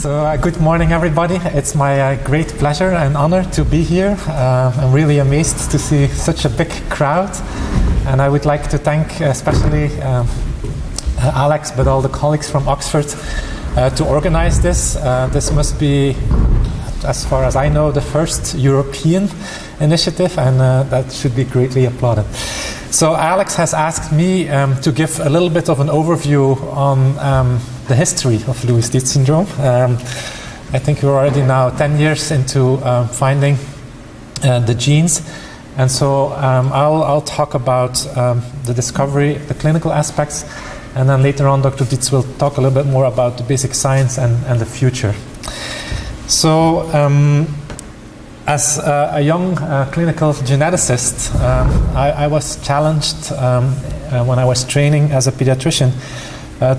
Good morning, everybody. It's my great pleasure and honor to be here. I'm really amazed to see such a big crowd, and I would like to thank especially Alex, but all the colleagues from Oxford to organize this. This must be, as far as I know, the first European initiative, and that should be greatly applauded. So Alex has asked me to give a little bit of an overview on the history of Loeys-Dietz syndrome. I think we're already now 10 years into finding the genes, and so I'll talk about the discovery, the clinical aspects, and then later on Dr. Dietz will talk a little bit more about the basic science and the future. So as a young clinical geneticist, I was challenged when I was training as a pediatrician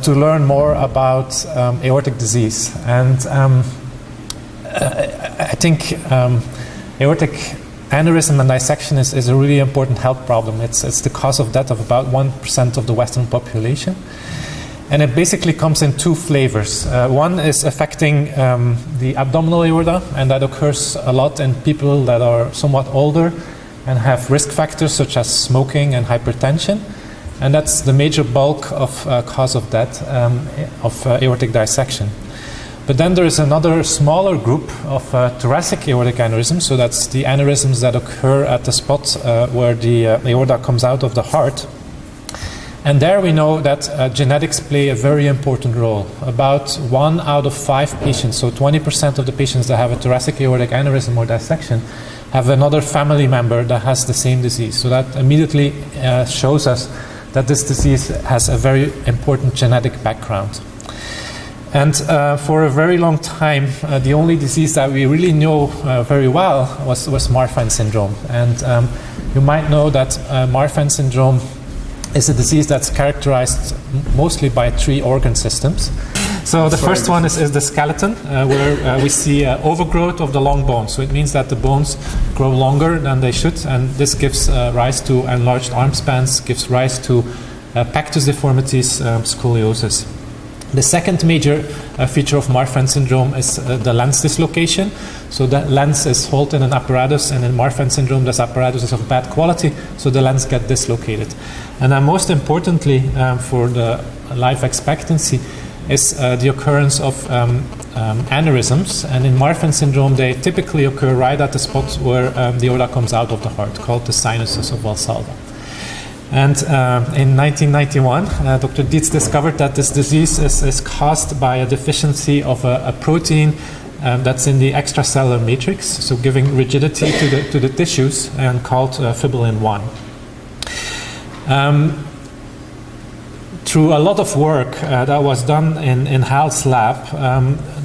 to learn more about aortic disease. And I think aortic aneurysm and dissection is a really important health problem. It's the cause of death of about 1% of the Western population. And it basically comes in two flavors. One is affecting the abdominal aorta, and that occurs a lot in people that are somewhat older and have risk factors such as smoking and hypertension. And that's the major bulk of cause of death of aortic dissection. But then there is another smaller group of thoracic aortic aneurysms. So that's the aneurysms that occur at the spot where the aorta comes out of the heart. And there we know that genetics play a very important role. About 1 out of 5 patients, so 20% of the patients that have a thoracic aortic aneurysm or dissection, have another family member that has the same disease. So that immediately shows us that this disease has a very important genetic background. And for a very long time, the only disease that we really know very well was Marfan syndrome. And you might know that Marfan syndrome is a disease that's characterized mostly by 3 organ systems. So the first one is the skeleton, where we see overgrowth of the long bones. So it means that the bones grow longer than they should, and this gives rise to enlarged arm spans, gives rise to pectus deformities, scoliosis. The second major feature of Marfan syndrome is the lens dislocation. So the lens is held in an apparatus, and in Marfan syndrome this apparatus is of bad quality, so the lens gets dislocated. And then most importantly for the life expectancy is the occurrence of aneurysms. And in Marfan syndrome they typically occur right at the spot where the aorta comes out of the heart, called the sinuses of Valsalva. And in 1991, Dr. Dietz discovered that this disease is caused by a deficiency of a protein that's in the extracellular matrix, so giving rigidity to the tissues, and called fibrillin-1. Through a lot of work that was done in Hal's lab,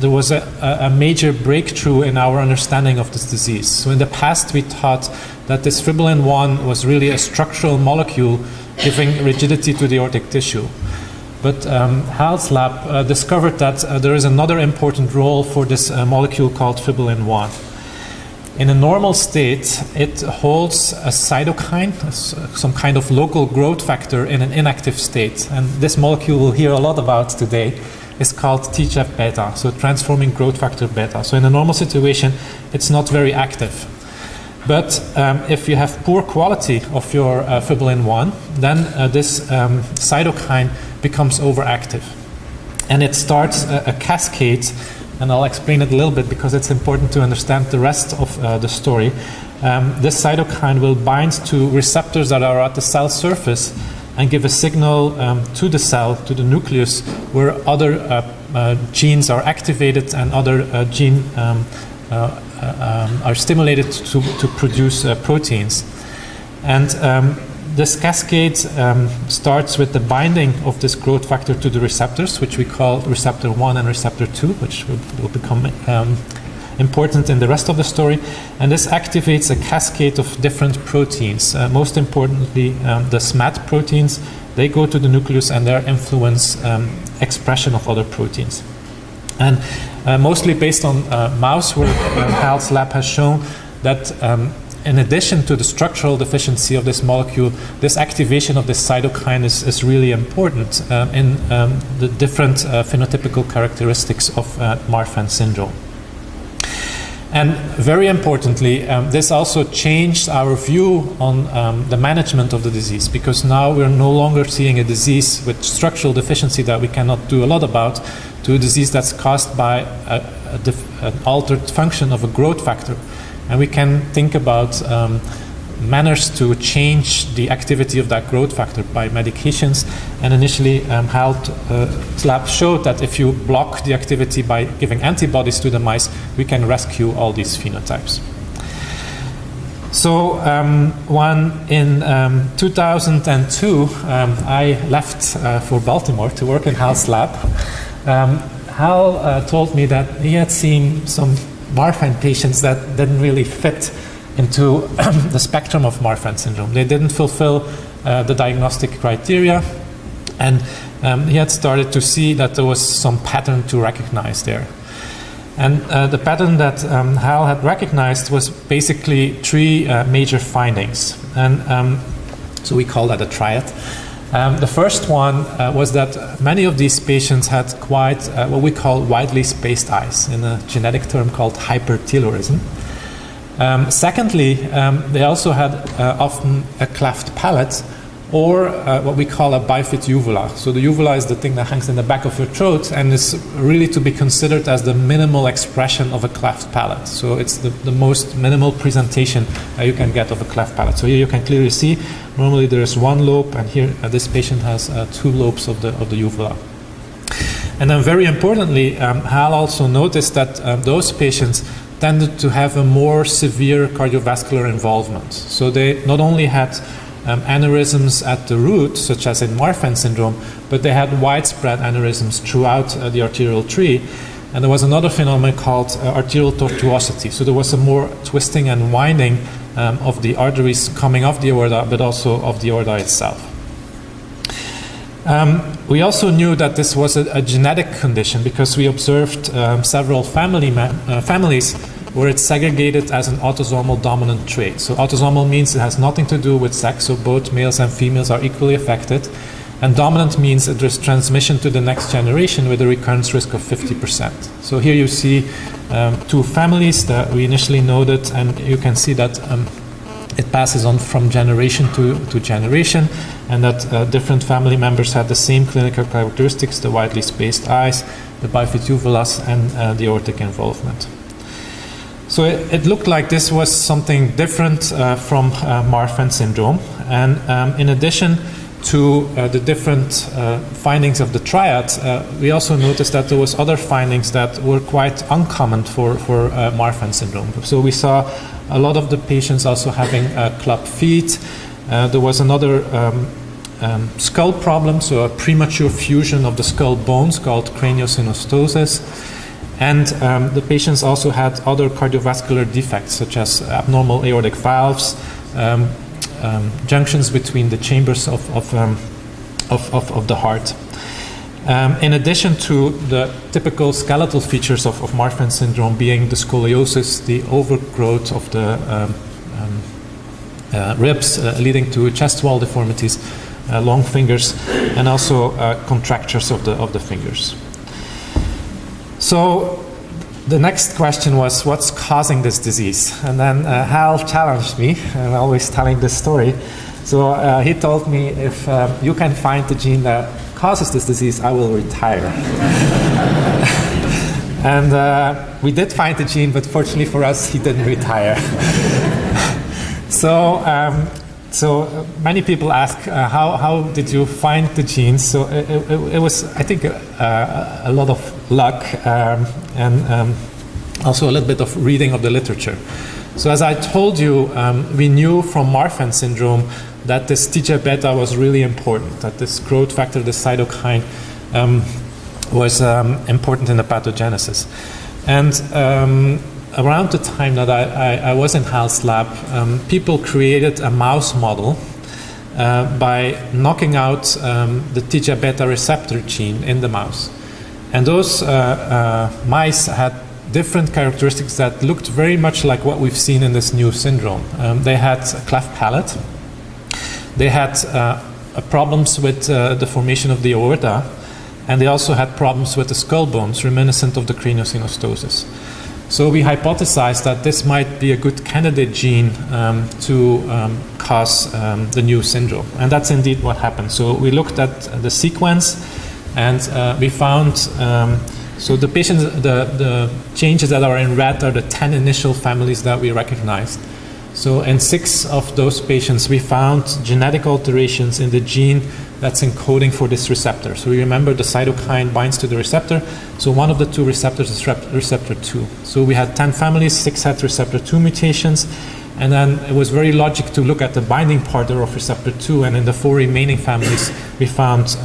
there was a major breakthrough in our understanding of this disease. So in the past we thought that this fibrillin-1 was really a structural molecule giving rigidity to the aortic tissue. But Hal's lab discovered that there is another important role for this molecule called fibrillin-1. In a normal state, it holds a cytokine, some kind of local growth factor in an inactive state. And this molecule we'll hear a lot about today is called TGF-beta, so transforming growth factor beta. So in a normal situation, it's not very active. But if you have poor quality of your fibrillin-1, then this cytokine becomes overactive. And it starts a cascade. And I'll explain it a little bit because it's important to understand the rest of the story. This cytokine will bind to receptors that are at the cell surface and give a signal to the cell, to the nucleus, where other genes are activated and other genes are stimulated to produce proteins. And this cascade starts with the binding of this growth factor to the receptors, which we call receptor 1 and receptor 2, which will become important in the rest of the story. And this activates a cascade of different proteins. Most importantly, the SMAD proteins, they go to the nucleus and they influence expression of other proteins. And mostly based on mouse work, Hal's lab has shown that in addition to the structural deficiency of this molecule, this activation of this cytokine is really important in the different phenotypical characteristics of Marfan syndrome. And very importantly, this also changed our view on the management of the disease, because now we're no longer seeing a disease with structural deficiency that we cannot do a lot about, to a disease that's caused by an altered function of a growth factor. And we can think about manners to change the activity of that growth factor by medications. And initially, Hal's lab showed that if you block the activity by giving antibodies to the mice, we can rescue all these phenotypes. So when in 2002, I left for Baltimore to work in Hal's lab, Hal told me that he had seen some Marfan patients that didn't really fit into the spectrum of Marfan syndrome. They didn't fulfill the diagnostic criteria, and he had started to see that there was some pattern to recognize there. And the pattern that Hal had recognized was basically three major findings, and so we call that a triad. The first one was that many of these patients had quite what we call widely spaced eyes, in a genetic term called hypertelorism. Secondly, they also had often a cleft palate, or what we call a bifid uvula. So the uvula is the thing that hangs in the back of your throat and is really to be considered as the minimal expression of a cleft palate. So it's the most minimal presentation you can get of a cleft palate. So here you can clearly see, normally there is one lobe, and here this patient has two lobes of the uvula. And then very importantly, Hal also noticed that those patients tended to have a more severe cardiovascular involvement. So they not only had aneurysms at the root, such as in Marfan syndrome, but they had widespread aneurysms throughout the arterial tree. And there was another phenomenon called arterial tortuosity. So there was a more twisting and winding of the arteries coming off the aorta, but also of the aorta itself. We also knew that this was a genetic condition because we observed several families where it's segregated as an autosomal dominant trait. So autosomal means it has nothing to do with sex, so both males and females are equally affected. And dominant means that there's transmission to the next generation with a recurrence risk of 50%. So here you see two families that we initially noted, and you can see that it passes on from generation to generation, and that different family members had the same clinical characteristics: the widely spaced eyes, the bifid uvulas, and the aortic involvement. So it looked like this was something different from Marfan syndrome. And in addition to the different findings of the triad, we also noticed that there was other findings that were quite uncommon for Marfan syndrome. So we saw a lot of the patients also having club feet. There was another skull problem, so a premature fusion of the skull bones called craniosynostosis. And the patients also had other cardiovascular defects, such as abnormal aortic valves, junctions between the chambers of the heart. In addition to the typical skeletal features of Marfan syndrome being the scoliosis, the overgrowth of the ribs leading to chest wall deformities, long fingers, and also contractures of the fingers. So the next question was, what's causing this disease? And then Hal challenged me, I'm always telling this story. So he told me, if you can find the gene that causes this disease, I will retire. And we did find the gene, but fortunately for us, he didn't retire. So many people ask, how did you find the genes? So it was, I think, a lot of luck and also a little bit of reading of the literature. So as I told you, we knew from Marfan syndrome that this TGF-beta was really important, that this growth factor, this cytokine, was important in the pathogenesis. And around the time that I was in Hal's lab, people created a mouse model by knocking out the TGF-beta receptor gene in the mouse. And those mice had different characteristics that looked very much like what we've seen in this new syndrome. They had a cleft palate. They had problems with the formation of the aorta, and they also had problems with the skull bones reminiscent of the craniosynostosis. So we hypothesized that this might be a good candidate gene to cause the new syndrome. And that's indeed what happened. So we looked at the sequence, and we found, so the patients, the changes that are in red are the 10 initial families that we recognized. So in 6 of those patients, we found genetic alterations in the gene that's encoding for this receptor. So we remember the cytokine binds to the receptor. So one of the 2 receptors is receptor 2. So we had 10 families, 6 had receptor 2 mutations. And then it was very logical to look at the binding partner of receptor 2. And in the 4 remaining families, we found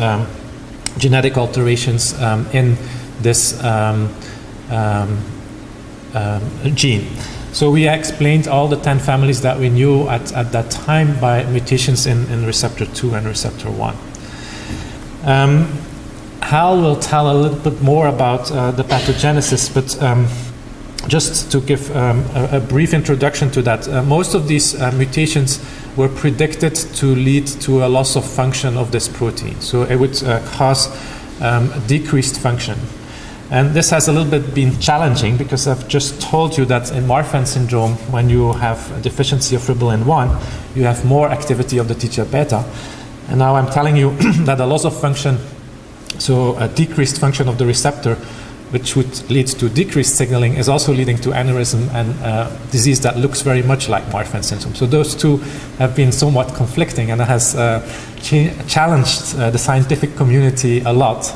genetic alterations in this gene. So we explained all the 10 families that we knew at that time by mutations in receptor 2 and receptor 1. Hal will tell a little bit more about the pathogenesis, but just to give a brief introduction to that, most of these mutations were predicted to lead to a loss of function of this protein. So it would cause decreased function. And this has a little bit been challenging because I've just told you that in Marfan syndrome, when you have a deficiency of fibrillin 1, you have more activity of the TGF-beta. And now I'm telling you that a loss of function, so a decreased function of the receptor, which would lead to decreased signaling, is also leading to aneurysm and disease that looks very much like Marfan syndrome. So those two have been somewhat conflicting, and it has challenged the scientific community a lot.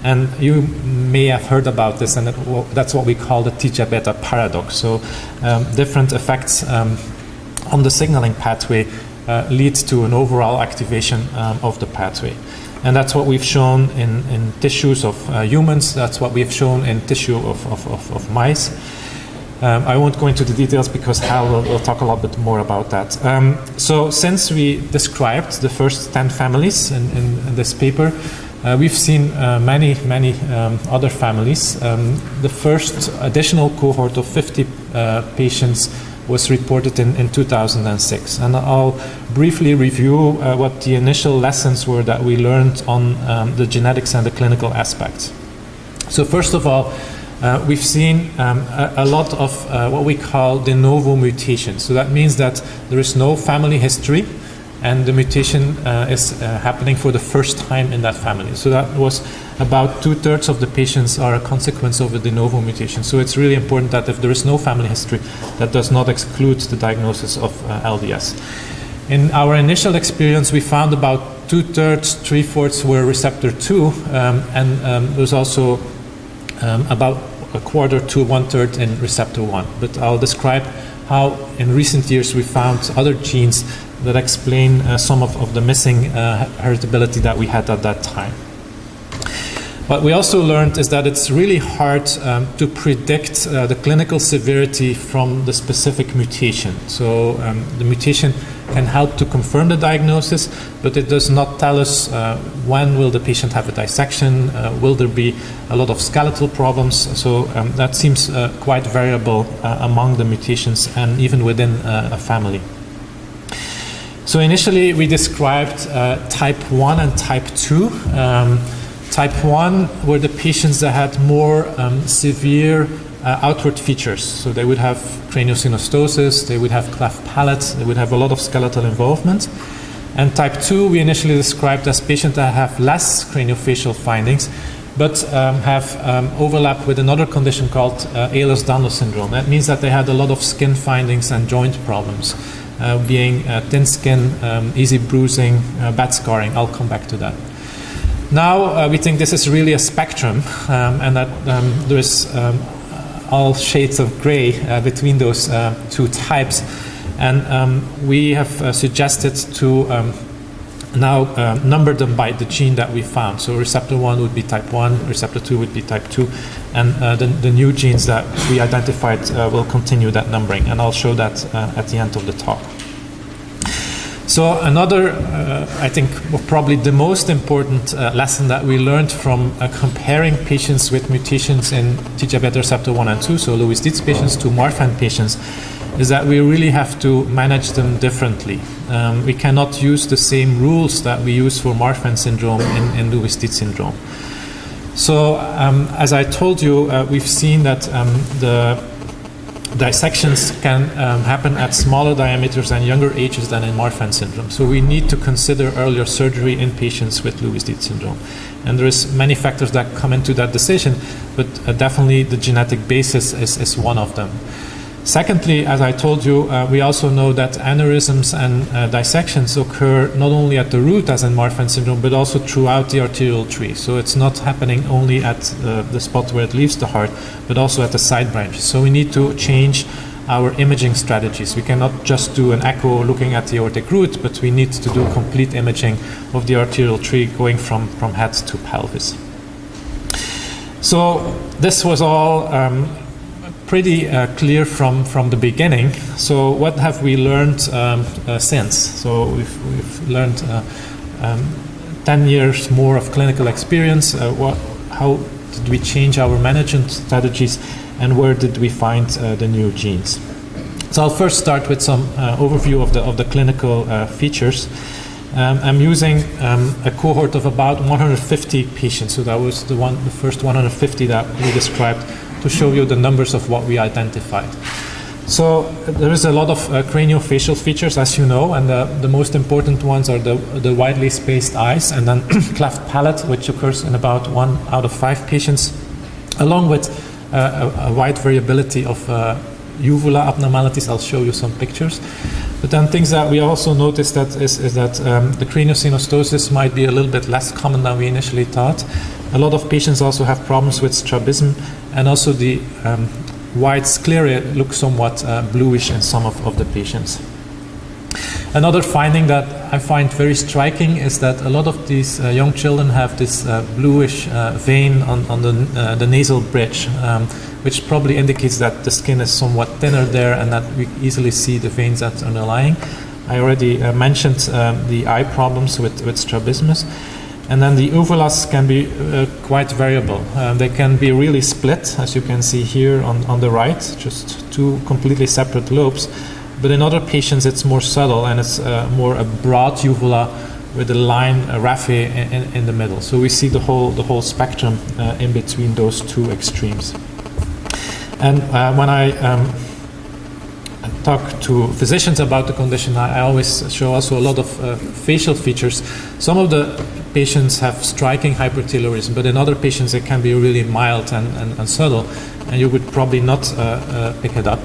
And you may have heard about this, and that's what we call the TGF-beta paradox. So different effects on the signaling pathway lead to an overall activation of the pathway. And that's what we've shown in tissues of humans. That's what we've shown in tissue of mice. I won't go into the details because Hal will talk a lot bit more about that. So since we described the first 10 families in this paper, we've seen many other families. The first additional cohort of 50 patients was reported in 2006. And I'll briefly review what the initial lessons were that we learned on the genetics and the clinical aspects. So first of all, we've seen a lot of what we call de novo mutations. So that means that there is no family history, and the mutation is happening for the first time in that family. So that was about 2/3 of the patients are a consequence of a de novo mutation. So it's really important that if there is no family history, that does not exclude the diagnosis of LDS. In our initial experience, we found about 2/3, 3/4 were receptor 2, and there's also about 1/4 to 1/3 in receptor 1. But I'll describe how in recent years we found other genes that explain some of the missing heritability that we had at that time. What we also learned is that it's really hard to predict the clinical severity from the specific mutation. So the mutation can help to confirm the diagnosis, but it does not tell us when will the patient have a dissection, will there be a lot of skeletal problems. So that seems quite variable among the mutations and even within a family. So initially we described type 1 and type 2. Type 1 were the patients that had more severe outward features. So they would have craniosynostosis, they would have cleft palate, they would have a lot of skeletal involvement. And type 2 we initially described as patients that have less craniofacial findings, but have overlap with another condition called Ehlers-Danlos syndrome. That means that they had a lot of skin findings and joint problems, being thin skin, easy bruising, bad scarring. I'll come back to that. Now we think this is really a spectrum, and that there is all shades of gray between those two types. And we have suggested to now number them by the gene that we found. So receptor 1 would be type 1, receptor 2 would be type 2, and the new genes that we identified will continue that numbering, and I'll show that at the end of the talk. So another, I think, probably the most important lesson that we learned from comparing patients with mutations in TGF-beta receptor 1 and 2, so Loeys-Dietz patients to Marfan patients, is that we really have to manage them differently. We cannot use the same rules that we use for Marfan syndrome in Loeys-Dietz syndrome. So as I told you, we've seen that the dissections can happen at smaller diameters and younger ages than in Marfan syndrome. So we need to consider earlier surgery in patients with Loeys-Dietz syndrome. And there is many factors that come into that decision, but definitely the genetic basis is one of them. Secondly, as I told you, we also know that aneurysms and dissections occur not only at the root as in Marfan syndrome, but also throughout the arterial tree. So it's not happening only at the spot where it leaves the heart, but also at the side branches. So we need to change our imaging strategies. We cannot just do an echo looking at the aortic root, but we need to do complete imaging of the arterial tree going from head to pelvis. So this was all pretty clear from the beginning. So what have we learned since? So we've learned 10 years more of clinical experience. How did we change our management strategies, and where did we find the new genes? So I'll first start with some overview of the clinical features. I'm using a cohort of about 150 patients. So that was the first 150 that we described, to show you the numbers of what we identified. So there is a lot of craniofacial features, as you know, and the most important ones are the widely spaced eyes, and then cleft palate, which occurs in about 1 out of 5 patients, along with a wide variability of uvula abnormalities. I'll show you some pictures. But then things that we also noticed is that the craniosynostosis might be a little bit less common than we initially thought. A lot of patients also have problems with strabism, and also the wide sclera look somewhat bluish in some of the patients. Another finding that I find very striking is that a lot of these young children have this bluish vein on the nasal bridge, which probably indicates that the skin is somewhat thinner there and that we easily see the veins that's underlying. I already mentioned the eye problems with strabismus. And then the uvulas can be quite variable. They can be really split, as you can see here on the right, just 2 completely separate lobes. But in other patients, it's more subtle, and it's more a broad uvula with a line, a raphe in the middle. So we see the whole spectrum in between those 2 extremes. And when I talk to physicians about the condition, I always show also a lot of facial features. Some of the patients have striking hypertelorism, but in other patients it can be really mild and subtle, and you would probably not pick it up.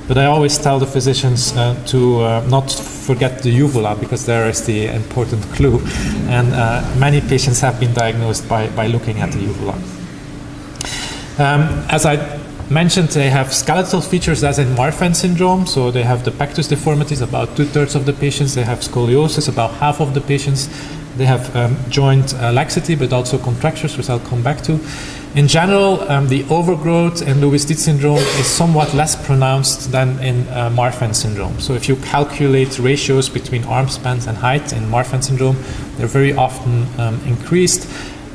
But I always tell the physicians to not forget the uvula, because there is the important clue, and many patients have been diagnosed by looking at the uvula. As I mentioned, they have skeletal features as in Marfan syndrome, so they have the pectus deformities, about 2/3 of the patients. They have scoliosis, about half of the patients. They have joint laxity, but also contractures, which I'll come back to. In general, the overgrowth in Loeys-Dietz syndrome is somewhat less pronounced than in Marfan syndrome. So if you calculate ratios between arm spans and height in Marfan syndrome, they're very often increased.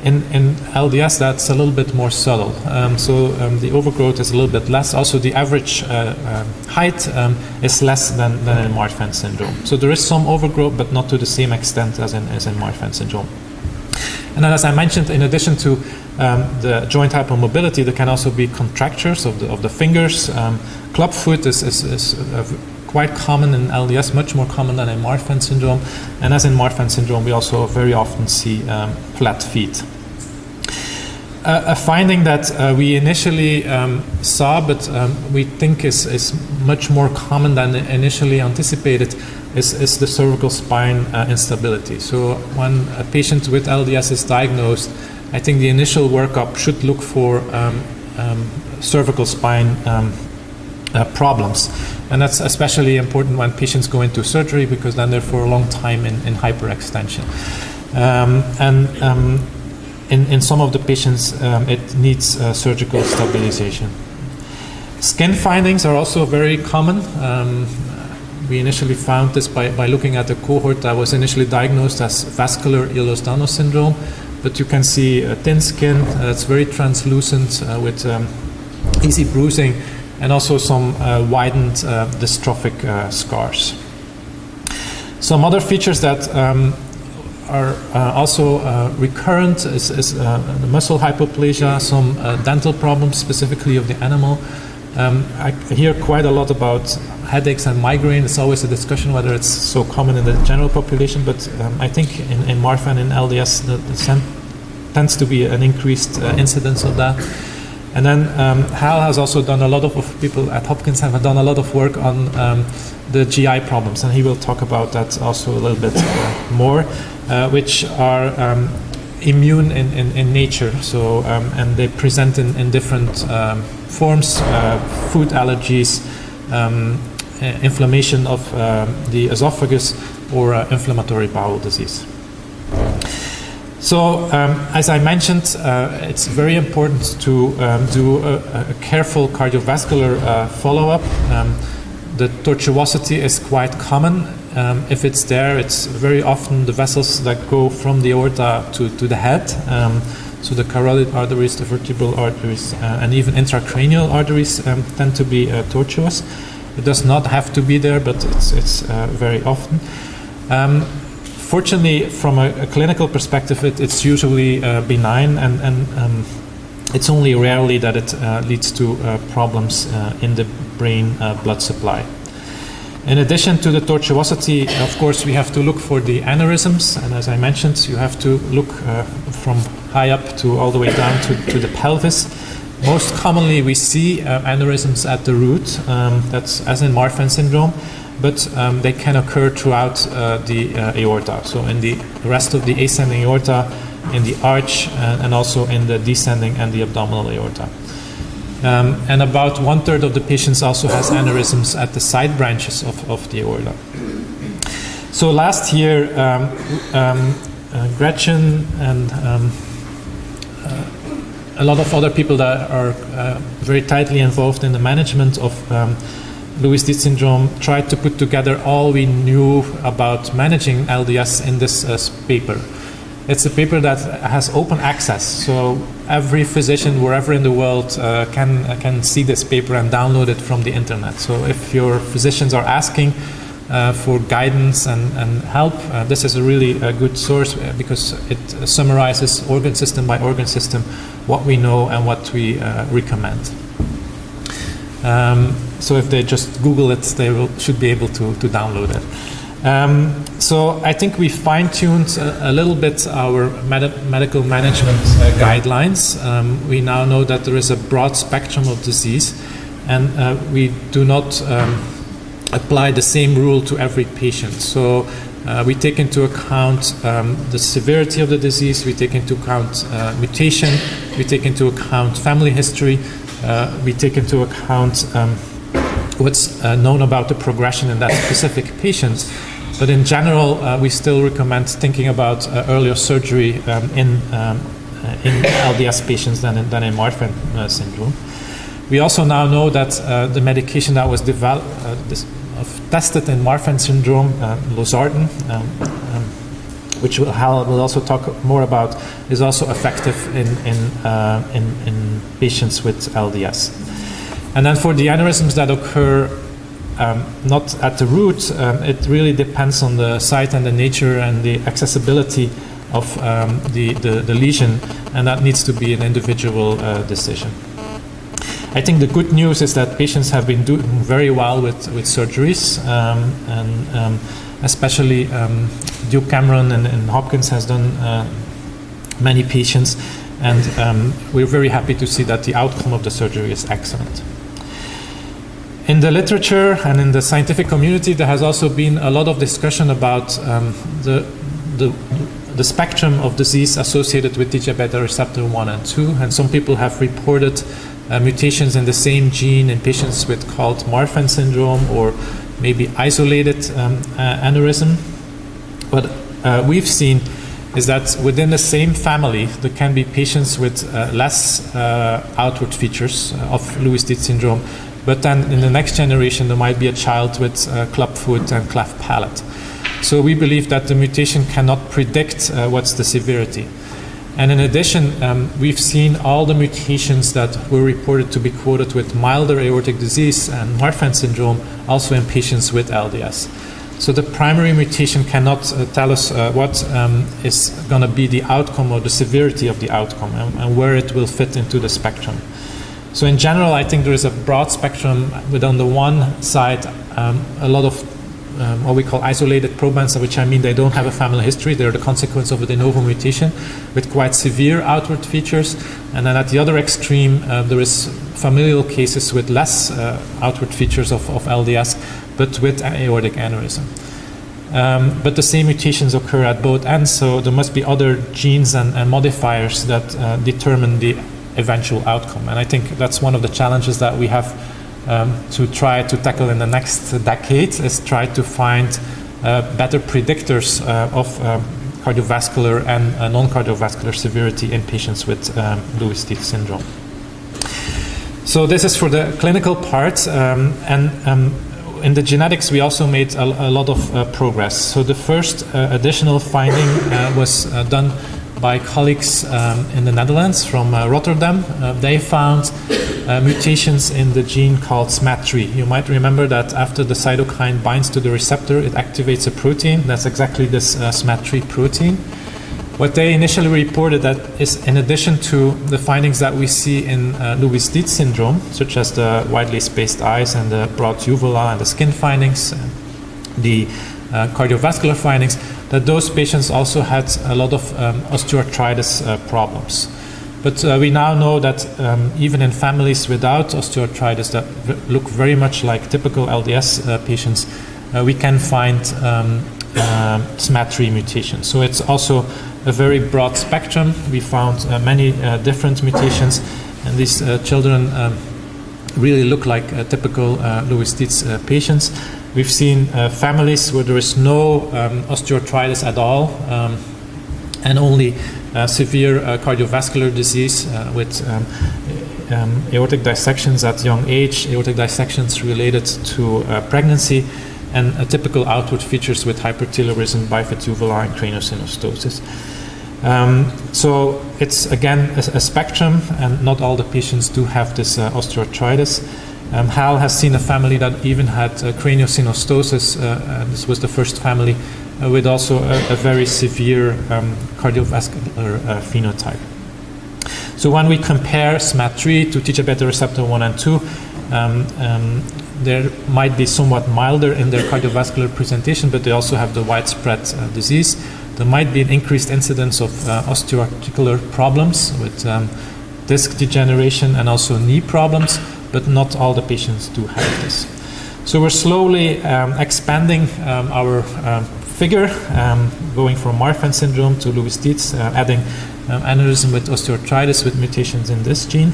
In LDS, that's a little bit more subtle. The overgrowth is a little bit less. Also, the average height is less than in Marfan syndrome. So there is some overgrowth, but not to the same extent as in Marfan syndrome. And then, as I mentioned, in addition to the joint hypermobility, there can also be contractures of the fingers. Clubfoot is quite common in LDS, much more common than in Marfan syndrome. And as in Marfan syndrome, we also very often see flat feet. A finding that we initially saw, but we think is much more common than initially anticipated, is the cervical spine instability. So when a patient with LDS is diagnosed, I think the initial workup should look for cervical spine problems. And that's especially important when patients go into surgery, because then they're for a long time in hyperextension. In some of the patients, it needs surgical stabilization. Skin findings are also very common. we initially found this by looking at a cohort that was initially diagnosed as vascular Loeys-Dietz syndrome. But you can see thin skin, it's very translucent with easy bruising, and also some widened dystrophic scars. Some other features that are also recurrent is the muscle hypoplasia, some dental problems, specifically of the animal. I hear quite a lot about headaches and migraine. It's always a discussion whether it's so common in the general population, but I think in Marfan, in LDS, there tends to be an increased incidence of that. And then Hal has also done a lot of people at Hopkins have done a lot of work on the GI problems, and he will talk about that also a little bit more, which are immune in nature. So and they present in different forms: food allergies, inflammation of the esophagus, or inflammatory bowel disease. So, as I mentioned, it's very important to do a careful cardiovascular follow-up. The tortuosity is quite common. If it's there, it's very often the vessels that go from the aorta to the head. So the carotid arteries, the vertebral arteries, and even intracranial arteries tend to be tortuous. It does not have to be there, but it's very often. Fortunately, from a clinical perspective, it's usually benign, and it's only rarely that it leads to problems in the brain blood supply. In addition to the tortuosity, of course, we have to look for the aneurysms, and as I mentioned, you have to look from high up to all the way down to the pelvis. Most commonly, we see aneurysms at the root, that's as in Marfan syndrome, but they can occur throughout the aorta. So in the rest of the ascending aorta, in the arch, and also in the descending and the abdominal aorta. And about 1/3 of the patients also has aneurysms at the side branches of the aorta. So last year, Gretchen and a lot of other people that are very tightly involved in the management of Loeys-Dietz syndrome tried to put together all we knew about managing LDS in this paper. It's a paper that has open access, so every physician wherever in the world can see this paper and download it from the internet. So if your physicians are asking for guidance and help, this is a really good source because it summarizes organ system by organ system what we know and what we recommend. So if they just Google it, they should be able to download it. So I think we fine-tuned a little bit our medical management guidelines. We now know that there is a broad spectrum of disease, and we do not apply the same rule to every patient. So we take into account the severity of the disease, we take into account mutation, we take into account family history, we take into account what's known about the progression in that specific patient. But in general, we still recommend thinking about earlier surgery in LDS patients than in Marfan syndrome. We also now know that the medication that was tested in Marfan syndrome, losartan, which Hal will also talk more about, is also effective in patients with LDS. And then for the aneurysms that occur not at the root, it really depends on the site and the nature and the accessibility of the lesion, and that needs to be an individual decision. I think the good news is that patients have been doing very well with surgeries, and especially Duke Cameron and Hopkins has done many patients, and we're very happy to see that the outcome of the surgery is excellent. In the literature and in the scientific community, there has also been a lot of discussion about the spectrum of disease associated with TGF-beta receptor 1 and 2, and some people have reported mutations in the same gene in patients with called Marfan syndrome or maybe isolated aneurysm. What we've seen is that within the same family, there can be patients with less outward features of Loeys-Dietz syndrome but then in the next generation there might be a child with clubfoot and cleft palate. So we believe that the mutation cannot predict what's the severity. And in addition, we've seen all the mutations that were reported to be quoted with milder aortic disease and Marfan syndrome also in patients with LDS. So the primary mutation cannot tell us what is going to be the outcome or the severity of the outcome and where it will fit into the spectrum. So in general, I think there is a broad spectrum with, on the one side, a lot of what we call isolated probands, which I mean they don't have a family history. They're the consequence of a de novo mutation with quite severe outward features. And then at the other extreme, there is familial cases with less outward features of LDS, but with aortic aneurysm. But the same mutations occur at both ends, so there must be other genes and modifiers that determine the eventual outcome. And I think that's one of the challenges that we have to try to tackle in the next decade, is try to find better predictors of cardiovascular and non-cardiovascular severity in patients with Loeys-Dietz syndrome. So this is for the clinical part, and in the genetics we also made a lot of progress. So the first additional finding was done by colleagues in the Netherlands from Rotterdam. They found mutations in the gene called SMAD3. You might remember that after the cytokine binds to the receptor, it activates a protein. That's exactly this SMAD3 protein. What they initially reported that is, in addition to the findings that we see in Loeys-Dietz syndrome, such as the widely spaced eyes and the broad uvula and the skin findings, the cardiovascular findings, that those patients also had a lot of osteoarthritis problems. But we now know that even in families without osteoarthritis that look very much like typical LDS patients, we can find SMAD3 mutations. So it's also a very broad spectrum. We found many different mutations, and these children really look like typical Loeys-Dietz patients. We've seen families where there is no osteoarthritis at all, and only severe cardiovascular disease with aortic dissections at young age, aortic dissections related to pregnancy, and typical outward features with hypertelorism, bifid uvula, and craniosynostosis. So it's again a spectrum, and not all the patients do have this osteoarthritis. Hal has seen a family that even had craniosynostosis. This was the first family with also a very severe cardiovascular phenotype. So when we compare SMAD3 to TGF-beta receptor 1 and 2, there might be somewhat milder in their cardiovascular presentation, but they also have the widespread disease. There might be an increased incidence of osteoarticular problems with disc degeneration and also knee problems, but not all the patients do have this. So we're slowly expanding our figure, going from Marfan syndrome to Loeys-Dietz, adding aneurysm with osteoarthritis with mutations in this gene.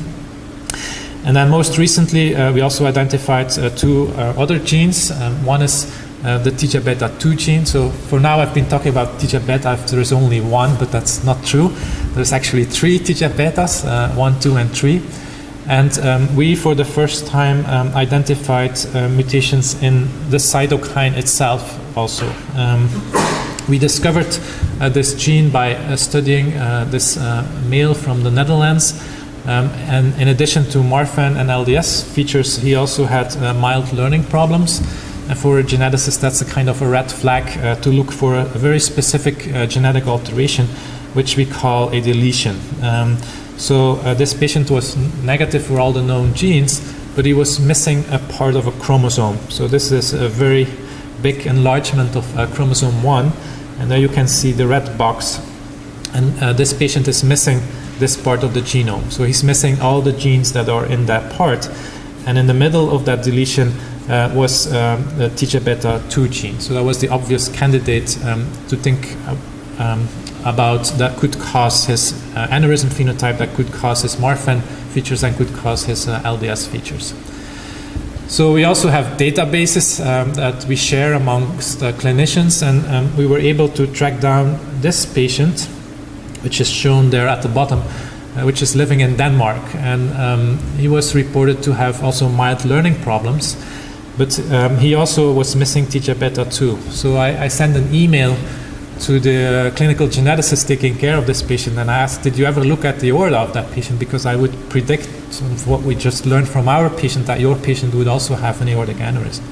And then most recently, we also identified two other genes. One is the TGF-beta2 gene. So for now, I've been talking about TGF-beta if there is only one, but that's not true. There's actually three TGF-betas, 1, 2, and 3. And we, for the first time, identified mutations in the cytokine itself also. We discovered this gene by studying this male from the Netherlands. And in addition to Marfan and LDS features, he also had mild learning problems. And for a geneticist, that's a kind of a red flag to look for a very specific genetic alteration, which we call a deletion. So this patient was negative for all the known genes, but he was missing a part of a chromosome. So this is a very big enlargement of chromosome 1, and there you can see the red box. And this patient is missing this part of the genome. So he's missing all the genes that are in that part. And in the middle of that deletion was the TGF-beta2 gene. So that was the obvious candidate to think about that could cause his aneurysm phenotype, that could cause his Marfan features, and could cause his LDS features. So we also have databases that we share amongst clinicians, and we were able to track down this patient, which is shown there at the bottom, which is living in Denmark. And he was reported to have also mild learning problems, but he also was missing TGF-beta 2. So I sent an email to the clinical geneticist taking care of this patient, and I asked, did you ever look at the aorta of that patient? Because I would predict sort of what we just learned from our patient, that your patient would also have an aortic aneurysm.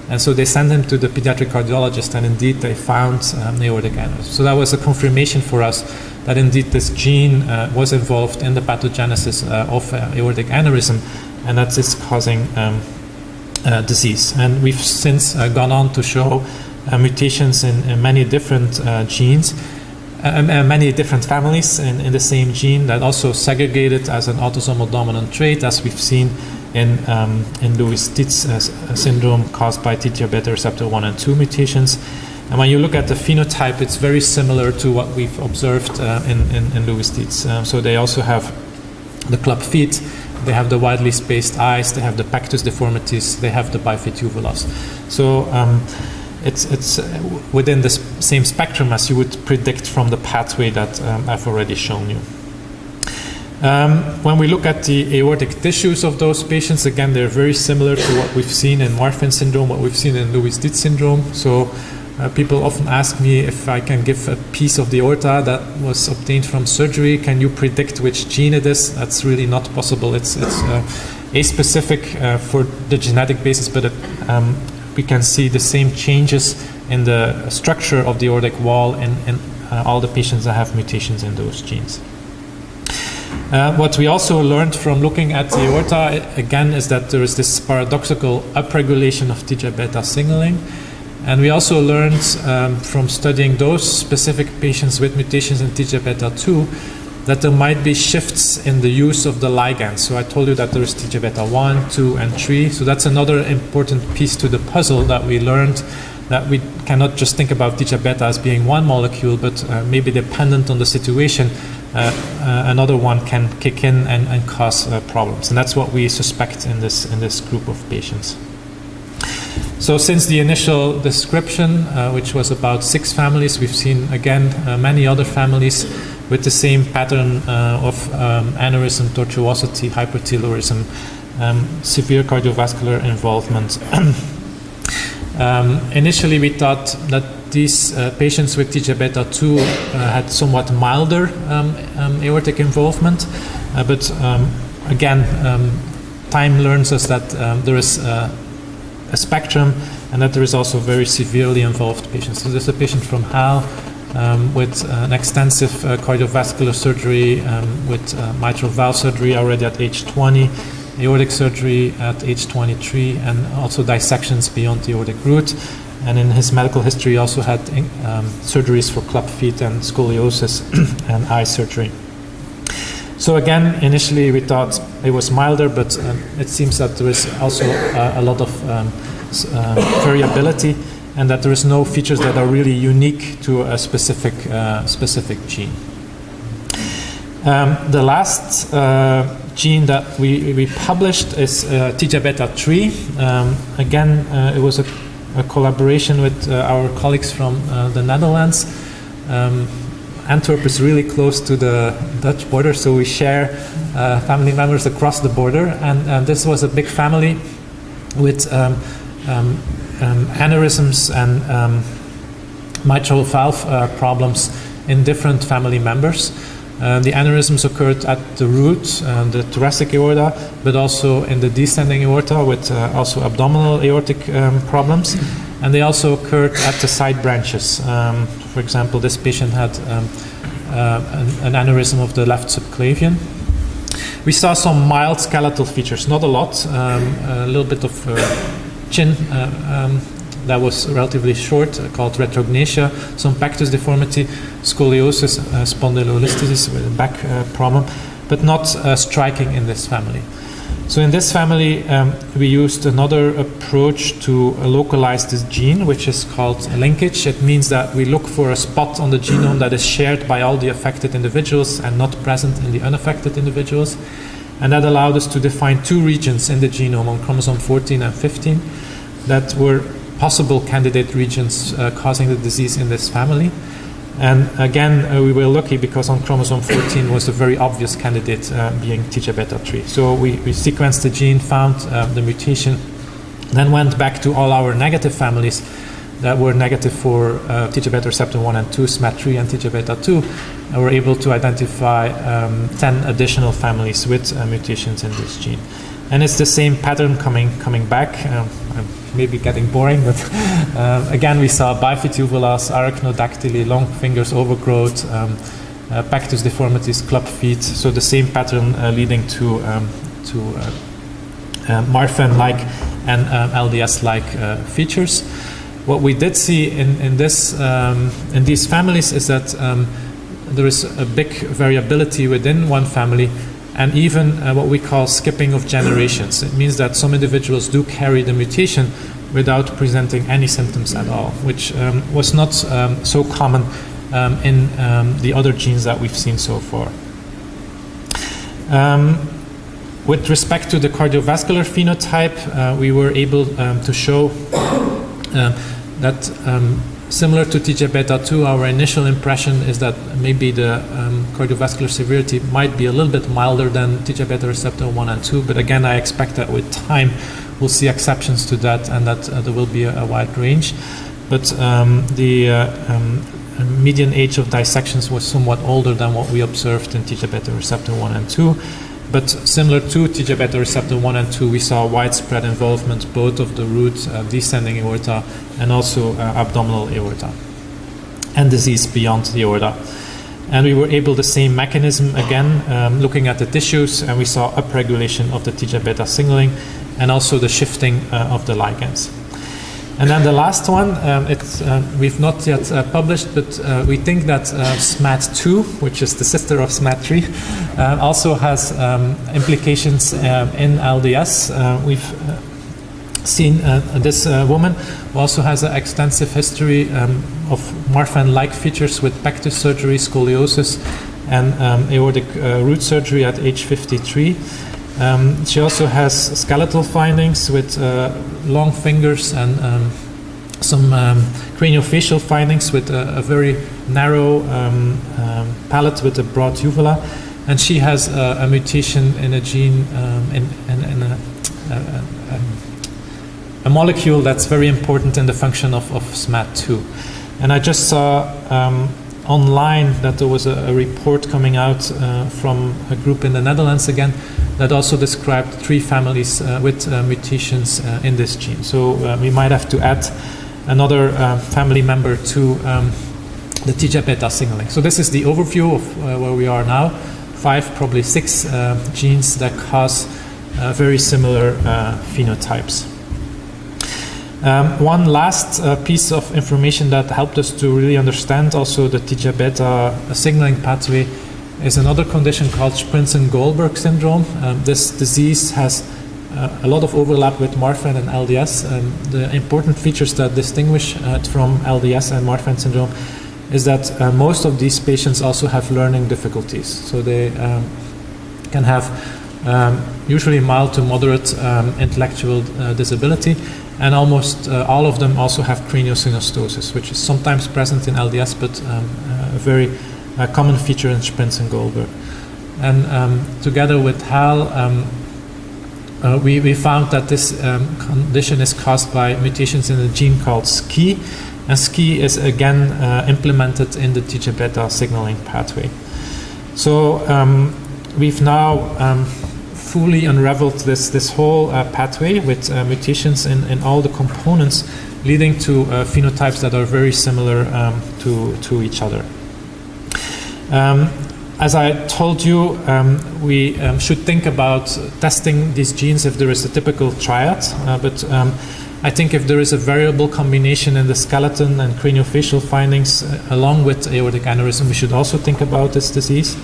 And so they sent him to the pediatric cardiologist, and indeed they found an aortic aneurysm. So that was a confirmation for us that indeed this gene was involved in the pathogenesis of aortic aneurysm, and that is causing disease. And we've since gone on to show mutations in many different genes, many different families in the same gene that also segregated as an autosomal dominant trait, as we've seen in Loeys-Dietz syndrome caused by TGF-beta receptor 1 and 2 mutations. And when you look at the phenotype, it's very similar to what we've observed in Loeys-Dietz. So they also have the club feet, they have the widely spaced eyes, they have the pectus deformities, they have the bifid uvulas. So it's within the same spectrum as you would predict from the pathway that I've already shown you. When we look at the aortic tissues of those patients, again, they're very similar to what we've seen in Marfan syndrome, what we've seen in Loeys-Dietz syndrome. So people often ask me if I can give a piece of the aorta that was obtained from surgery. Can you predict which gene it is? That's really not possible. It's aspecific for the genetic basis, but we can see the same changes in the structure of the aortic wall in all the patients that have mutations in those genes. What we also learned from looking at the aorta, again, is that there is this paradoxical upregulation of TGF-beta signaling. And we also learned from studying those specific patients with mutations in TGF-beta 2 that there might be shifts in the use of the ligand. So I told you that there is TGF-beta 1, 2, and 3. So that's another important piece to the puzzle that we learned, that we cannot just think about TGF-beta as being one molecule, but maybe dependent on the situation, another one can kick in and cause problems. And that's what we suspect in this group of patients. So since the initial description, which was about 6 families, we've seen, again, many other families with the same pattern of aneurysm, tortuosity, hypertelorism, severe cardiovascular involvement. Initially, we thought that these patients with TGF-beta 2 had somewhat milder aortic involvement, but again, time learns us that there is a spectrum, and that there is also very severely involved patients. So there's a patient from Hal with an extensive cardiovascular surgery, with mitral valve surgery already at age 20, aortic surgery at age 23, and also dissections beyond the aortic root. And in his medical history, he also had surgeries for club feet and scoliosis and eye surgery. So again, initially we thought it was milder, but it seems that there is also a lot of variability, and that there is no features that are really unique to a specific gene. The last gene that we published is TGF-beta 3. Again, it was a collaboration with our colleagues from the Netherlands. Antwerp is really close to the Dutch border, so we share family members across the border. And this was a big family with aneurysms and mitral valve problems in different family members. The aneurysms occurred at the root, the thoracic aorta, but also in the descending aorta with also abdominal aortic problems. And they also occurred at the side branches. For example, this patient had an aneurysm of the left subclavian. We saw some mild skeletal features, not a lot, a little bit of chin that was relatively short, called retrognathia, some pectus deformity, scoliosis, spondylolisthesis with a back problem, but not striking in this family. So in this family, we used another approach to localize this gene, which is called linkage. It means that we look for a spot on the genome that is shared by all the affected individuals and not present in the unaffected individuals. And that allowed us to define 2 regions in the genome on chromosome 14 and 15 that were possible candidate regions causing the disease in this family. And again, we were lucky because on chromosome 14 was a very obvious candidate, being TGF-beta3. So we sequenced the gene, found the mutation, then went back to all our negative families that were negative for TGF-beta receptor 1 and 2, SMAD3 and TGF-beta2, and were able to identify 10 additional families with mutations in this gene. And it's the same pattern coming back. I'm maybe getting boring, but again, we saw bifid-uvulas, arachnodactyly, long fingers, overgrowth, pectus deformities, club feet. So the same pattern leading to Marfan-like and LDS-like features. What we did see in these families is that there is a big variability within one family, and even what we call skipping of generations. It means that some individuals do carry the mutation without presenting any symptoms at all, which was not so common in the other genes that we've seen so far. With respect to the cardiovascular phenotype, we were able to show that similar to TGF-beta2, our initial impression is that maybe the cardiovascular severity might be a little bit milder than TGF-beta receptor 1 and 2, but again, I expect that with time we'll see exceptions to that, and that there will be a wide range. But the median age of dissections was somewhat older than what we observed in TGF-beta receptor 1 and 2. But similar to TGF-beta receptor 1 and 2, we saw widespread involvement both of the root, descending aorta, and also abdominal aorta, and disease beyond the aorta. And we were able, the same mechanism again, looking at the tissues, and we saw upregulation of the TGF-beta signaling, and also the shifting of the ligands. And then the last one, we've not yet published, but we think that SMAD2, which is the sister of SMAD3, also has implications in LDS. We've seen this woman who also has an extensive history of Marfan-like features with pectus surgery, scoliosis, and aortic root surgery at age 53. She also has skeletal findings with long fingers and some craniofacial findings with a very narrow palate with a broad uvula, and she has a mutation in a gene in a molecule that's very important in the function of SMAD2. And I just saw online that there was a report coming out from a group in the Netherlands again that also described 3 families with mutations in this gene. So we might have to add another family member to the TGF-beta signaling. So this is the overview of where we are now. 5, probably 6 genes that cause very similar phenotypes. One last piece of information that helped us to really understand also the TGF-beta signaling pathway is another condition called Shprintzen-Goldberg syndrome. This disease has a lot of overlap with Marfan and LDS. The important features that distinguish it from LDS and Marfan syndrome is that most of these patients also have learning difficulties. So they can have usually mild to moderate intellectual disability, and almost all of them also have craniosynostosis, which is sometimes present in LDS, but a very common feature in Shprintzen-Goldberg. And together with Hal, we found that this condition is caused by mutations in a gene called SKI, and SKI is again implemented in the TGF-beta signaling pathway. So we've now fully unraveled this whole pathway with mutations in all the components, leading to phenotypes that are very similar to each other. As I told you, we should think about testing these genes if there is a typical triad, but I think if there is a variable combination in the skeleton and craniofacial findings along with aortic aneurysm, we should also think about this disease.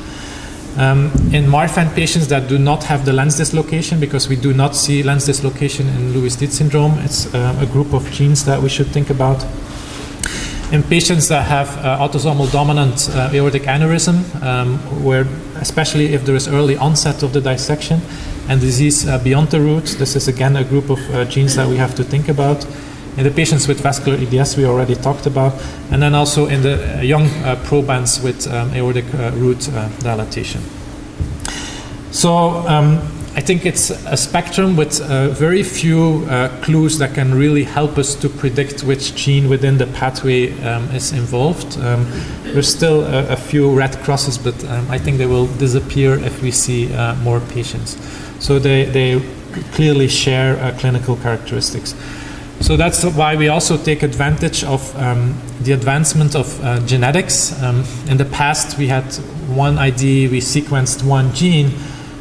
In Marfan patients that do not have the lens dislocation, because we do not see lens dislocation in Loeys-Dietz syndrome, it's a group of genes that we should think about. In patients that have autosomal dominant aortic aneurysm, where especially if there is early onset of the dissection and disease beyond the root, this is again a group of genes that we have to think about. In the patients with vascular EDS, we already talked about, and then also in the young probands with aortic root dilatation. So I think it's a spectrum with very few clues that can really help us to predict which gene within the pathway is involved. There's still a few red crosses, but I think they will disappear if we see more patients. So they clearly share clinical characteristics. So that's why we also take advantage of the advancement of genetics. In the past, we had one ID, we sequenced one gene,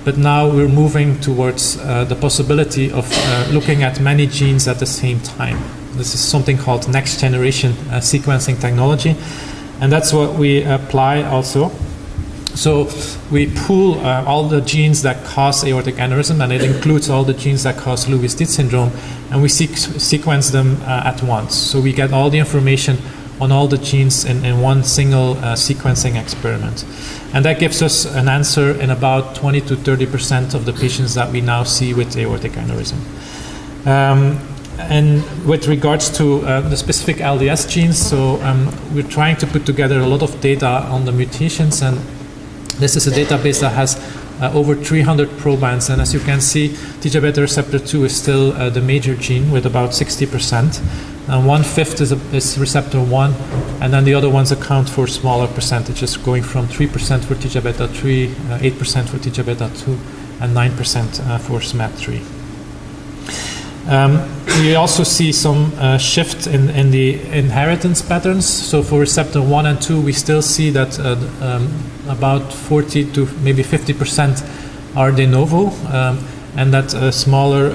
but now we're moving towards the possibility of looking at many genes at the same time. This is something called next generation sequencing technology, and that's what we apply also. So we pool all the genes that cause aortic aneurysm, and it includes all the genes that cause Loeys-Dietz syndrome, and we sequence them at once. So we get all the information on all the genes in one single sequencing experiment. And that gives us an answer in about 20 to 30% of the patients that we now see with aortic aneurysm. And with regards to the specific LDS genes, so we're trying to put together a lot of data on the mutations, and this is a database that has over 300 probands, and as you can see, TGF-beta receptor 2 is still the major gene with about 60%. And 1/5 is receptor 1, and then the other ones account for smaller percentages, going from 3% for TGF-beta 3, 8% for TGF-beta 2, and 9% for SMAD3. We also see some shift in the inheritance patterns. So for receptor 1 and 2, we still see that about 40 to maybe 50% are de novo, and that a smaller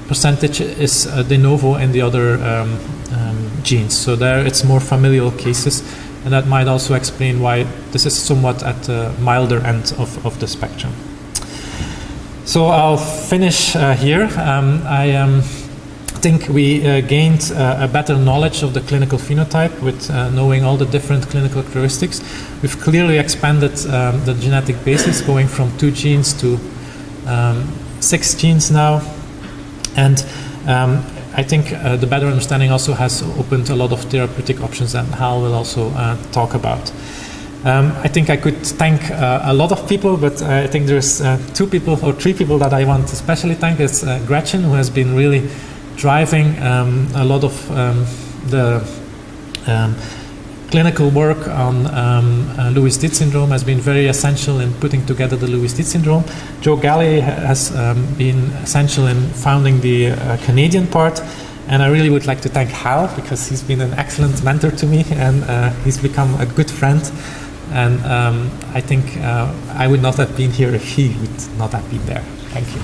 percentage is de novo in the other genes. So there it's more familial cases, and that might also explain why this is somewhat at the milder end of the spectrum. So I'll finish here. I think we gained a better knowledge of the clinical phenotype with knowing all the different clinical characteristics. We've clearly expanded the genetic basis, going from 2 genes to 6 genes now. And I think the better understanding also has opened a lot of therapeutic options that Hal will also talk about. I think I could thank a lot of people, but I think there's 2 people or 3 people that I want to especially thank. It's Gretchen, who has been really driving a lot of the clinical work on Loeys-Dietz syndrome, has been very essential in putting together the Loeys-Dietz syndrome. Joe Galley has been essential in founding the Canadian part. And I really would like to thank Hal, because he's been an excellent mentor to me, and he's become a good friend. And I think I would not have been here if he would not have been there. Thank you.